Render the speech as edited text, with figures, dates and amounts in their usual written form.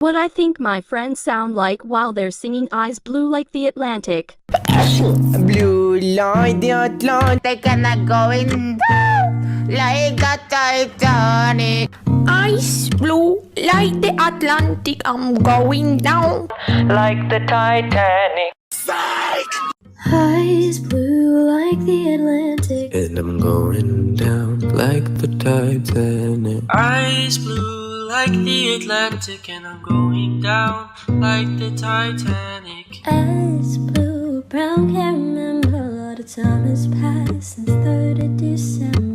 What I think my friends sound like while they're singing Eyes Blue Like the Atlantic. Blue like the Atlantic and I'm going down like the Titanic. Ice blue like the Atlantic, I'm going down like the Titanic. Eyes blue like the Atlantic, and I'm going down like the Titanic. Eyes blue like the Atlantic, and I'm going down like the Titanic. eyes blue, brown, can't remember. A lot of time has passed since 3rd of December.